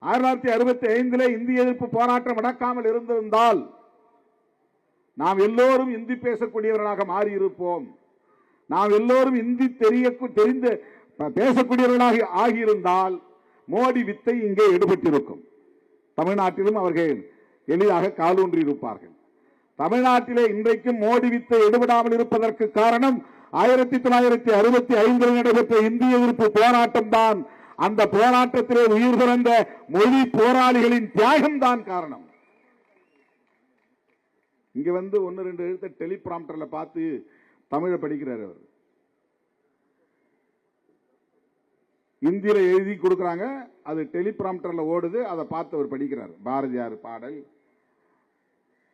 1965 இந்திய எதிர்ப்பு போராட்டம் நடக்காமல் இருந்திருந்தால் நாம் எல்லோரும் இந்தி பேசக்கூடியவர்களாக மாறியிருப்போம். நாம் எல்லோரும் இந்தி தெரிந்து பேசக்கூடியவர்களாக ஆகியிருந்தால் மோடி வித்தை இங்கே எடுபட்டிருக்கும். தமிழ்நாட்டிலும் அவர்கள் எளிதாக காலூன்றி இருப்பார்கள். தமிழ்நாட்டிலே இன்றைக்கும் மோடி வித்தை எடுபடாமல் இருப்பதற்கு காரணம் 1965 நடைபெற்ற இந்திய எதிர்ப்பு போராட்டம் தான். அந்த போராட்டத்திலே உயிர் பிறந்த மொழி போராளிகளின் தியாகம் தான் காரணம். இங்க வந்து 1-2 எழுத்த டெலிபிராம்டர்ல பார்த்து தமிழை படிக்கிறார். அவர் இந்தியில எழுதி கொடுக்கறாங்க, அது டெலிபிராம்டர்ல ஓடுது, அதை பார்த்து அவர் படிக்கிறார். பாரதியார் பாடல்,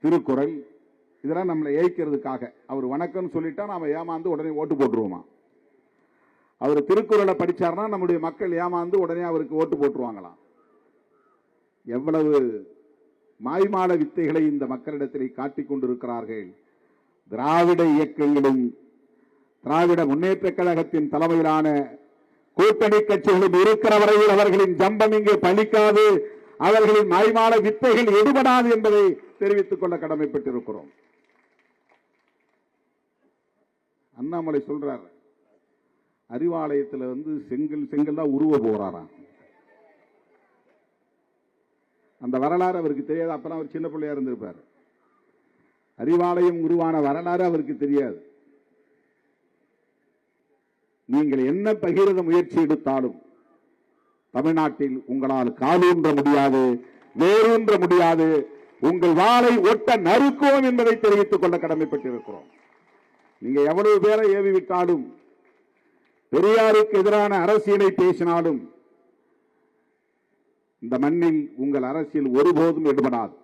திருக்குறள், இதெல்லாம் நம்மளை ஏய்க்கிறதுக்காக. அவர் வணக்கம் சொல்லிட்டா நாம ஏமாந்து உடனே ஓட்டு போட்டுருவோமா? அவர் திருக்குறளை படிச்சார்னா நம்முடைய மக்கள் ஏமாந்து உடனே அவருக்கு ஓட்டு போட்டுருவாங்களாம். எவ்வளவு மாய்மால வித்தைகளை இந்த மக்களிடத்திலே காட்டிக் கொண்டிருக்கிறார்கள். திராவிட இயக்கங்களும் திராவிட முன்னேற்ற கழகத்தின் தலைமையிலான கூட்டணி கட்சிகளும் இருக்கிற வரையில் அவர்களின் ஜம்பம் இங்கே பலிக்காது, அவர்களின் மாய்மால வித்தைகள் எடுபடாது என்பதை தெரிவித்துக் கொள்ள கடமைப்பட்டிருக்கிறோம். அண்ணாமலை சொல்றார், அறிவாலயத்தில் வந்து செங்கல் தான் உருவ போறாராம். அந்த வரலாறு அவருக்கு தெரியாது. அப்பதான் அவர் சின்ன பிள்ளையா இருந்திருப்பார். அறிவாலயம் உருவான வரலாறு அவருக்கு தெரியாது. நீங்கள் என்ன பகிரத முயற்சி எடுத்தாலும் தமிழ்நாட்டில் உங்களால் காலூன்ற முடியாது, வேரூன்ற முடியாது. உங்கள் வாளை ஒட்ட நறுக்குவோம் என்பதை தெரிவித்துக் கொள்ள கடமைப்பட்டிருக்கிறோம். நீங்க எவ்வளவு பேரை ஏவி விட்டாலும், பெரியாருக்கு எதிரான அரசியலை பேசினாலும் இந்த மண்ணில் உங்கள் அரசியல் ஒருபோதும் எடுபடாது.